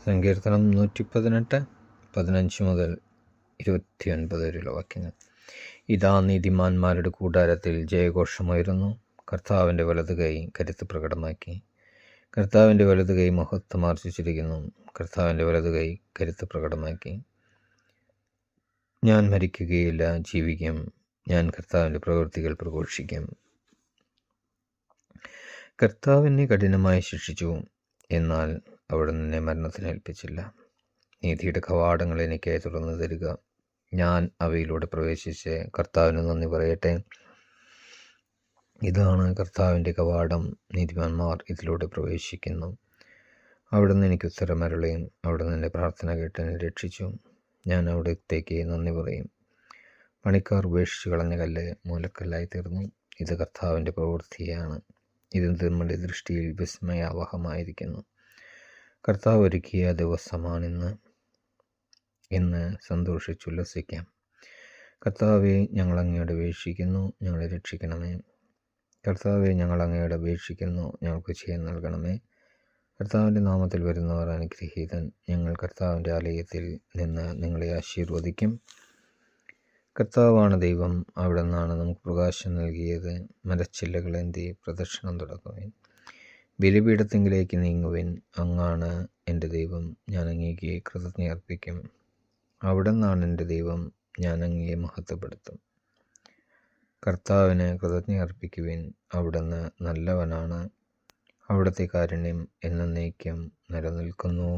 സങ്കീർത്തനം 118 15 മുതൽ 29 വരെയുള്ള വാക്യങ്ങൾ. ഇതാ, നീതിമാന്മാരുടെ കൂടാരത്തിൽ ജയഘോഷമുയരുന്നു. കർത്താവിൻ്റെ വലത് കൈ കരുത്ത് പ്രകടമാക്കി. കർത്താവിൻ്റെ വലത് കൈ മഹത്വമാർജിച്ചിരിക്കുന്നു. കർത്താവിൻ്റെ വലത് കൈ കരുത്ത് പ്രകടമാക്കി. ഞാൻ മരിക്കുകയില്ല, ജീവിക്കും. ഞാൻ കർത്താവിൻ്റെ പ്രവൃത്തികൾ പ്രഘോഷിക്കും. കർത്താവിനെ കഠിനമായി ശിക്ഷിച്ചു, എന്നാൽ അവിടുന്ന് എന്നെ മരണത്തിന് ഏൽപ്പിച്ചില്ല. നീതിയുടെ കവാടങ്ങൾ എനിക്കായി തുറന്നു തരിക. ഞാൻ അവയിലൂടെ പ്രവേശിച്ച് കർത്താവിന് നന്ദി പറയട്ടെ. ഇതാണ് കർത്താവിൻ്റെ കവാടം, നീതിമാന്മാർ ഇതിലൂടെ പ്രവേശിക്കുന്നു. അവിടുന്ന് എനിക്ക് ഉത്തരമരുളയും അവിടുന്ന് എൻ്റെ പ്രാർത്ഥന കേട്ട് എന്നെ രക്ഷിച്ചു. ഞാൻ അവിടത്തേക്ക് നന്ദി പറയും. പണിക്കാർ ഉപേക്ഷിച്ച് കളഞ്ഞ കല്ല് മൂലക്കല്ലായി തീർന്നു. ഇത് കർത്താവിൻ്റെ പ്രവൃത്തിയാണ്. ഇത് നമ്മുടെ ദൃഷ്ടിയിൽ വിസ്മയാവഹമായിരിക്കുന്നു. കർത്താവ് ഒരുക്കിയ ദിവസമാണിന്ന്. ഇന്ന് സന്തോഷിച്ചുല്ലസിക്കാം. കർത്താവെ, ഞങ്ങൾ അങ്ങയോട് അപേക്ഷിക്കുന്നു, ഞങ്ങളെ രക്ഷിക്കണമേ. കർത്താവെ, ഞങ്ങൾ അങ്ങയോട് അപേക്ഷിക്കുന്നു, ഞങ്ങൾക്ക് ജയം നൽകണമേ. കർത്താവിൻ്റെ നാമത്തിൽ വരുന്നവർ അനുഗ്രഹീതൻ. ഞങ്ങൾ കർത്താവിൻ്റെ ആലയത്തിൽ നിന്ന് നിങ്ങളെ ആശീർവദിക്കും. കർത്താവാണ് ദൈവം, അവിടെ നിന്നാണ് നമുക്ക് പ്രകാശം നൽകിയത്. മരച്ചില്ലകളേന്തി പ്രദക്ഷിണം തുടങ്ങുവിൻ. ബലിപീഠത്തിങ്കിലേക്ക് നീങ്ങുവിൻ. അങ്ങാണ് എൻ്റെ ദൈവം, ഞാൻ അങ്ങേക്ക് കൃതജ്ഞ അർപ്പിക്കും. അവിടെ നിന്നാണ് എൻ്റെ ദൈവം, ഞാൻ അങ്ങയെ മഹത്വപ്പെടുത്തും. കർത്താവിന് കൃതജ്ഞ അർപ്പിക്കുവിൻ. അവിടുന്ന് നല്ലവനാണ്. അവിടുത്തെ കാരുണ്യം എന്നേക്കും നിലനിൽക്കുന്നു.